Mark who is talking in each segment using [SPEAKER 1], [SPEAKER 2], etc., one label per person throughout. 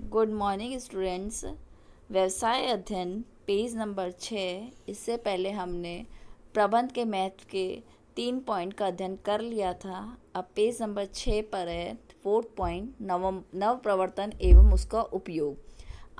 [SPEAKER 1] Good morning students. व्यवसाय अध्ययन page number 6। इससे पहले हमने प्रबंध के महत्व के 3 पॉइंट का अध्ययन कर लिया था। अब पेज नंबर 6 पर है 4th पॉइंट, नव प्रवर्तन एवं उसका उपयोग।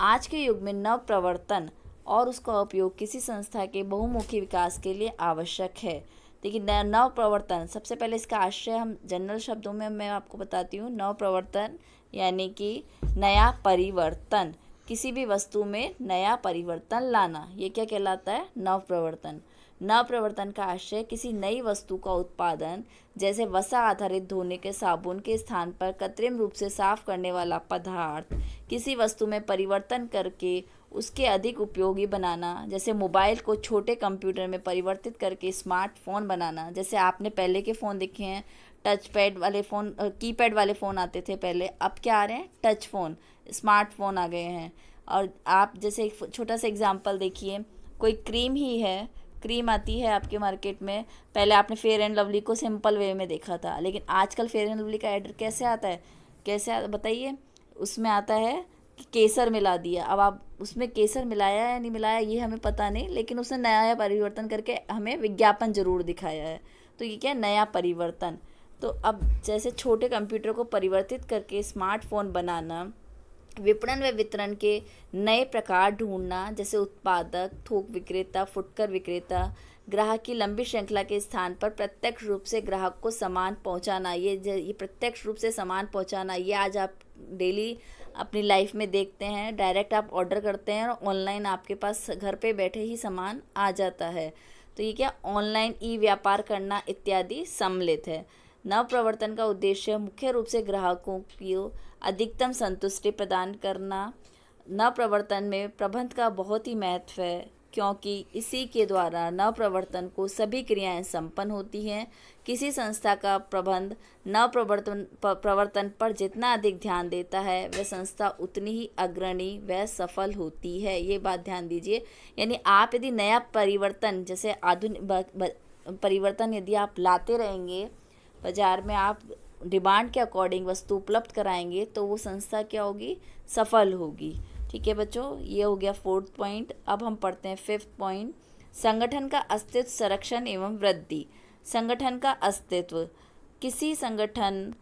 [SPEAKER 1] आज के युग में नव प्रवर्तन और उसका उपयोग किसी संस्था के बहुमुखी विकास के लिए आवश्यक है। देखिए, नव प्रवर्तन, सबसे पहले इसका आशय हम जनरल शब्दों में मैं आपको बताती हूँ। नव प्रवर्तन यानी कि नया परिवर्तन, किसी भी वस्तु में नया परिवर्तन लाना, ये क्या कहलाता है? नव प्रवर्तन। नव प्रवर्तन का आशय किसी नई वस्तु का उत्पादन, जैसे वसा आधारित धोने के साबुन के स्थान पर कृत्रिम रूप से साफ करने वाला पदार्थ, किसी वस्तु में परिवर्तन करके उसके अधिक उपयोगी बनाना, जैसे मोबाइल को छोटे कंप्यूटर में परिवर्तित करके स्मार्टफोन बनाना। जैसे आपने पहले के फ़ोन देखे हैं, टच पैड वाले फ़ोन, कीपैड वाले फ़ोन आते थे पहले, अब क्या आ रहे हैं? टच फ़ोन, स्मार्टफोन आ गए हैं। और आप जैसे एक छोटा सा एग्जांपल देखिए, कोई क्रीम ही है, क्रीम आती है आपके मार्केट में। पहले आपने फेयर एंड लवली को सिंपल वे में देखा था, लेकिन आजकल फेयर एंड लवली का एड कैसे आता है? बताइए। उसमें आता है कि केसर मिला दिया। अब आप उसमें केसर मिलाया या नहीं मिलाया ये हमें पता नहीं, लेकिन उसने नया परिवर्तन करके हमें विज्ञापन जरूर दिखाया है। तो ये क्या है? नया परिवर्तन। तो अब जैसे छोटे कंप्यूटर को परिवर्तित करके स्मार्टफोन बनाना, विपणन व वितरण के नए प्रकार ढूंढना, जैसे उत्पादक, थोक विक्रेता, फुटकर विक्रेता, ग्राहक की लंबी श्रृंखला के स्थान पर प्रत्यक्ष रूप से ग्राहक को सामान पहुंचाना। ये प्रत्यक्ष रूप से सामान पहुंचाना, ये आज आप डेली अपनी लाइफ में देखते हैं। डायरेक्ट आप ऑर्डर करते हैं और ऑनलाइन आपके पास घर पे बैठे ही सामान आ जाता है। तो ये क्या? ऑनलाइन ई व्यापार करना इत्यादि सम्मिलित है। नव प्रवर्तन का उद्देश्य मुख्य रूप से ग्राहकों को अधिकतम संतुष्टि प्रदान करना। नव प्रवर्तन में प्रबंध का बहुत ही महत्व है, क्योंकि इसी के द्वारा नव प्रवर्तन को सभी क्रियाएं संपन्न होती हैं। किसी संस्था का प्रबंध नव प्रवर्तन पर जितना अधिक ध्यान देता है, वह संस्था उतनी ही अग्रणी व सफल होती है। ये बात ध्यान दीजिए। यानी आप यदि नया परिवर्तन, जैसे आधुनिक परिवर्तन यदि आप लाते रहेंगे, बाज़ार में आप डिमांड के अकॉर्डिंग वस्तु उपलब्ध कराएंगे, तो वो संस्था क्या होगी? सफल होगी। ठीक है बच्चों, ये हो गया 4th पॉइंट। अब हम पढ़ते हैं 5th पॉइंट, संगठन का अस्तित्व, संरक्षण एवं वृद्धि। संगठन का अस्तित्व, किसी संगठन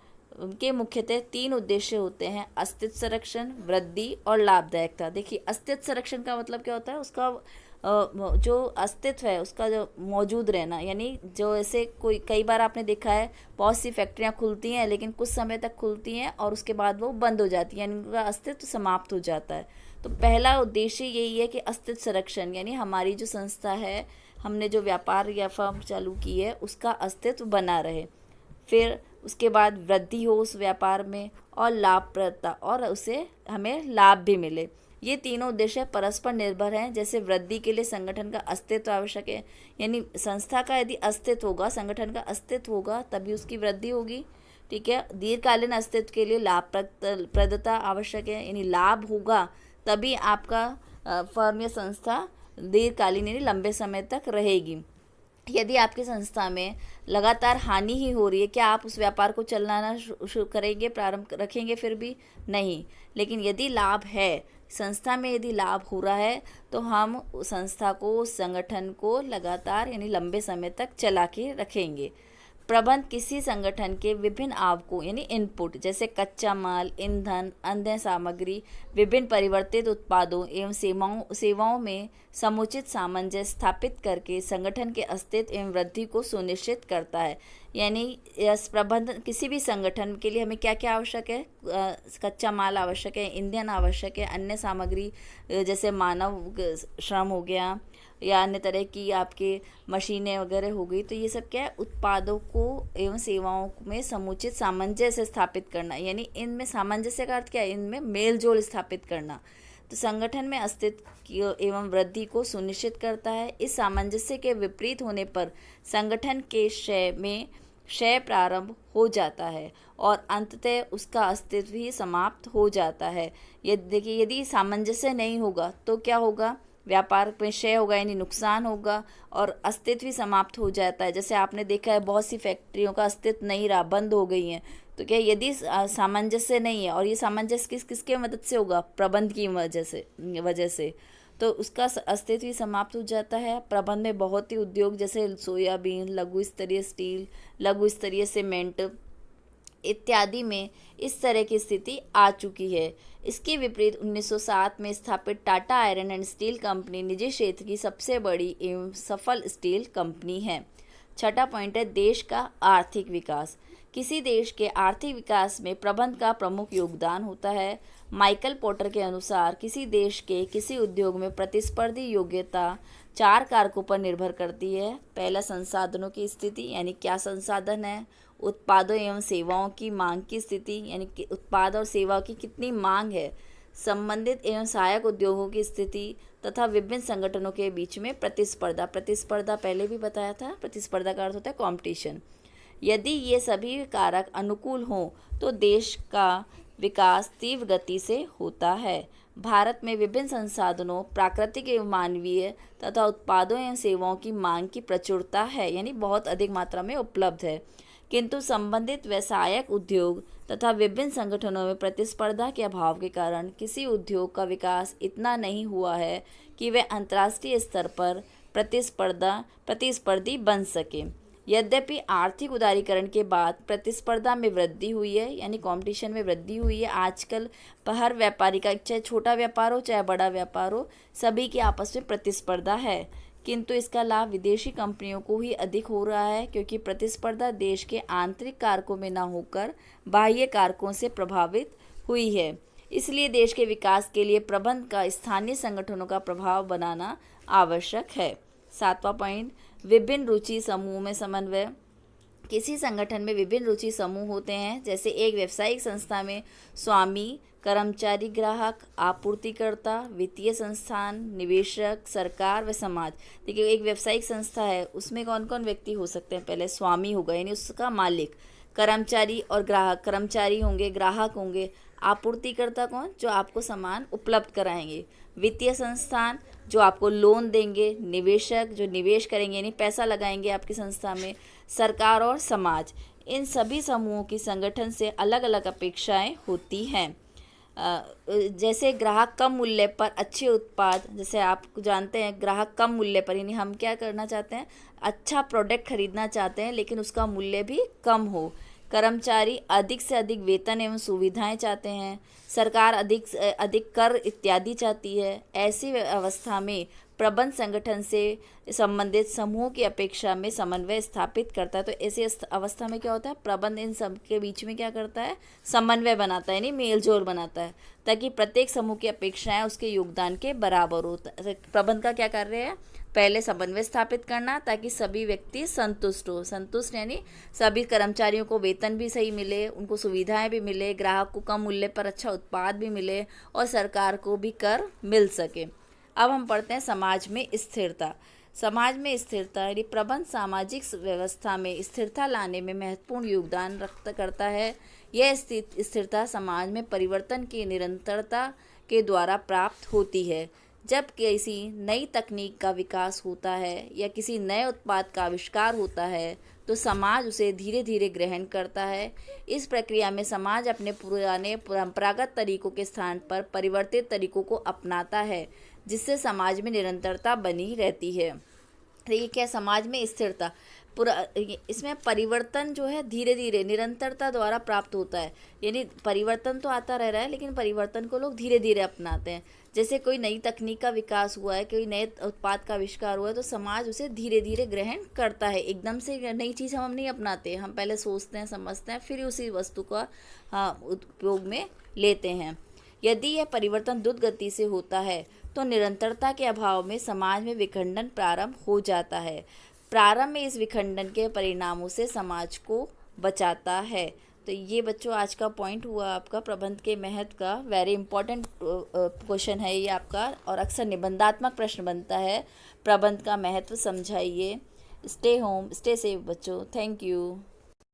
[SPEAKER 1] के मुख्यतः 3 उद्देश्य होते हैं: अस्तित्व संरक्षण, वृद्धि और लाभदायकता। देखिए, अस्तित्व संरक्षण का मतलब क्या होता है? उसका जो अस्तित्व है उसका जो मौजूद रहना, यानी जो ऐसे कोई कई बार आपने देखा है बहुत सी फैक्ट्रियां खुलती हैं, लेकिन कुछ समय तक खुलती हैं और उसके बाद वो बंद हो जाती हैं, यानी उनका अस्तित्व समाप्त हो जाता है। तो पहला उद्देश्य यही है कि अस्तित्व संरक्षण, यानी हमारी जो संस्था है, हमने जो व्यापार या फर्म चालू की है, उसका अस्तित्व बना रहे। फिर उसके बाद वृद्धि हो उस व्यापार में, और लाभप्रदता, और उसे हमें लाभ भी मिले। ये तीनों उद्देश्य परस्पर निर्भर हैं। जैसे वृद्धि के लिए संगठन का अस्तित्व आवश्यक है, यानी संस्था का यदि अस्तित्व होगा, संगठन का अस्तित्व होगा, तभी उसकी वृद्धि होगी। ठीक है। दीर्घकालीन अस्तित्व के लिए लाभप्रदता आवश्यक है, यानी लाभ होगा तभी आपका फर्म या संस्था दीर्घकालीन यानी लंबे समय तक रहेगी। यदि आपकी संस्था में लगातार हानि ही हो रही है, क्या आप उस व्यापार को चलाना शुरू करेंगे, प्रारंभ रखेंगे? फिर भी नहीं। लेकिन यदि लाभ है, संस्था में यदि लाभ हो रहा है, तो हम संस्था को, उस संगठन को लगातार यानी लंबे समय तक चला के रखेंगे। प्रबंध किसी संगठन के विभिन्न आवकों यानी इनपुट, जैसे कच्चा माल, ईंधन, अन्य सामग्री, विभिन्न परिवर्तित उत्पादों एवं सेवाओं में समुचित सामंजस्य स्थापित करके संगठन के अस्तित्व एवं वृद्धि को सुनिश्चित करता है। यानी यस, प्रबंध किसी भी संगठन के लिए हमें क्या क्या आवश्यक है? कच्चा माल आवश्यक है, ईंधन आवश्यक है, अन्य सामग्री जैसे मानव श्रम हो गया या अन्य तरह की आपके मशीनें वगैरह हो गई। तो ये सब क्या है? उत्पादों को एवं सेवाओं में समुचित सामंजस्य स्थापित करना, यानी इनमें सामंजस्य का अर्थ क्या है? इनमें मेल जोल स्थापित करना। तो संगठन में अस्तित्व एवं वृद्धि को सुनिश्चित करता है। इस सामंजस्य के विपरीत होने पर संगठन के क्षय प्रारंभ हो जाता है और अंततः उसका अस्तित्व ही समाप्त हो जाता है। ये देखिए, यदि सामंजस्य नहीं होगा तो क्या होगा? व्यापार में क्षय होगा, यानी नुकसान होगा और अस्तित्व ही समाप्त हो जाता है। जैसे आपने देखा है बहुत सी फैक्ट्रियों का अस्तित्व नहीं रहा, बंद हो गई हैं। तो क्या यदि सामंजस्य नहीं है, और ये सामंजस्य किसके मदद से होगा, प्रबंध की वजह से तो उसका अस्तित्व ही समाप्त हो जाता है। प्रबंध में बहुत ही उद्योग जैसे सोयाबीन, लघु स्तरीय स्टील, लघु स्तरीय सीमेंट इत्यादि में इस तरह की स्थिति आ चुकी है। इसके विपरीत 1907 में स्थापित Tata iron and steel company निजी क्षेत्र की सबसे बड़ी एवं सफल स्टील कंपनी है। छठा पॉइंट है देश का आर्थिक विकास। किसी देश के आर्थिक विकास में प्रबंध का प्रमुख योगदान होता है। माइकल पोर्टर के अनुसार किसी देश के किसी उद्योग में प्रतिस्पर्धी योग्यता 4 कारकों पर निर्भर करती है। पहला, संसाधनों की स्थिति, यानी क्या संसाधन है। उत्पादों एवं सेवाओं की मांग की स्थिति, यानी कि उत्पाद और सेवाओं की कितनी मांग है। संबंधित एवं सहायक उद्योगों की स्थिति तथा विभिन्न संगठनों के बीच में प्रतिस्पर्धा। प्रतिस्पर्धा पहले भी बताया था, प्रतिस्पर्धा का अर्थ होता है कंपटीशन। यदि ये सभी कारक अनुकूल हों तो देश का विकास तीव्र गति से होता है। भारत में विभिन्न संसाधनों, प्राकृतिक एवं मानवीय तथा उत्पादों एवं सेवाओं की मांग की प्रचुरता है, यानी बहुत अधिक मात्रा में उपलब्ध है, किंतु संबंधित व्यवसायक उद्योग तथा विभिन्न संगठनों में प्रतिस्पर्धा के अभाव के कारण किसी उद्योग का विकास इतना नहीं हुआ है कि वह अंतर्राष्ट्रीय स्तर पर प्रतिस्पर्धी बन सके। यद्यपि आर्थिक उदारीकरण के बाद प्रतिस्पर्धा में वृद्धि हुई है, यानी कंपटीशन में वृद्धि हुई है। आजकल हर व्यापारी का, चाहे छोटा व्यापार हो चाहे बड़ा व्यापार हो, सभी की आपस में प्रतिस्पर्धा है, किंतु इसका लाभ विदेशी कंपनियों को ही अधिक हो रहा है, क्योंकि प्रतिस्पर्धा देश के आंतरिक कारकों में न होकर बाह्य कारकों से प्रभावित हुई है। इसलिए देश के विकास के लिए प्रबंध का स्थानीय संगठनों का प्रभाव बनाना आवश्यक है। 7वां पॉइंट, विभिन्न रुचि समूह में समन्वय। किसी संगठन में विभिन्न रुचि समूह होते हैं, जैसे एक व्यावसायिक संस्था में स्वामी, कर्मचारी, ग्राहक, आपूर्तिकर्ता, वित्तीय संस्थान, निवेशक, सरकार व समाज। देखिए, एक व्यावसायिक संस्था है, उसमें कौन कौन व्यक्ति हो सकते हैं। पहले स्वामी होगा, यानी उसका मालिक। कर्मचारी और ग्राहक, कर्मचारी होंगे, ग्राहक होंगे। आपूर्तिकर्ता कौन, जो आपको सामान उपलब्ध कराएंगे। वित्तीय संस्थान, जो आपको लोन देंगे। निवेशक, जो निवेश करेंगे, यानी पैसा लगाएंगे आपकी संस्था में। सरकार और समाज। इन सभी समूहों की संगठन से अलग अलग अपेक्षाएं होती हैं। जैसे ग्राहक कम मूल्य पर अच्छे उत्पाद, जैसे आप जानते हैं ग्राहक कम मूल्य पर, यानी हम क्या करना चाहते हैं, अच्छा प्रोडक्ट खरीदना चाहते हैं लेकिन उसका मूल्य भी कम हो। कर्मचारी अधिक से अधिक वेतन एवं सुविधाएं चाहते हैं। सरकार अधिक से अधिक कर इत्यादि चाहती है। ऐसी अवस्था में प्रबंध संगठन से संबंधित समूहों की अपेक्षा में समन्वय स्थापित करता है। तो ऐसी अवस्था में क्या होता है, प्रबंध इन सब के बीच में क्या करता है, समन्वय बनाता है, यानी मेल जोल बनाता है, ताकि प्रत्येक समूह की अपेक्षाएं उसके योगदान के बराबर होता है। प्रबंध का क्या कार्य है, पहले समन्वय स्थापित करना, ताकि सभी व्यक्ति संतुष्ट हो। संतुष्ट यानी सभी कर्मचारियों को वेतन भी सही मिले, उनको सुविधाएं भी मिले, ग्राहक को कम मूल्य पर अच्छा उत्पाद भी मिले और सरकार को भी कर मिल सके। अब हम पढ़ते हैं समाज में स्थिरता। समाज में स्थिरता यानी प्रबंध सामाजिक व्यवस्था में स्थिरता लाने में महत्वपूर्ण योगदान करता है। यह स्थिरता समाज में परिवर्तन की निरंतरता के द्वारा प्राप्त होती है। जब किसी नई तकनीक का विकास होता है या किसी नए उत्पाद का आविष्कार होता है तो समाज उसे धीरे धीरे ग्रहण करता है। इस प्रक्रिया में समाज अपने पुराने परंपरागत तरीकों के स्थान पर परिवर्तित तरीकों को अपनाता है, जिससे समाज में निरंतरता बनी रहती है। देखिए क्या समाज में स्थिरता, इसमें परिवर्तन जो है धीरे धीरे निरंतरता द्वारा प्राप्त होता है, यानी परिवर्तन तो आता रह रहा है लेकिन परिवर्तन को लोग धीरे धीरे अपनाते हैं। जैसे कोई नई तकनीक का विकास हुआ है, कोई नए उत्पाद का आविष्कार हुआ है तो समाज उसे धीरे धीरे ग्रहण करता है। एकदम से नई चीज़ हम नहीं अपनाते, हम पहले सोचते हैं, समझते हैं, फिर उसी वस्तु का उपयोग में लेते हैं। यदि यह परिवर्तन द्रुत गति से होता है तो निरंतरता के अभाव में समाज में विखंडन प्रारंभ हो जाता है। प्रारंभ में इस विखंडन के परिणामों से समाज को बचाता है। तो ये बच्चों आज का पॉइंट हुआ आपका प्रबंध के महत्व का। वेरी इंपॉर्टेंट क्वेश्चन है ये आपका, और अक्सर निबंधात्मक प्रश्न बनता है। प्रबंध का महत्व समझाइए। स्टे होम, स्टे सेफ बच्चों। Thank you.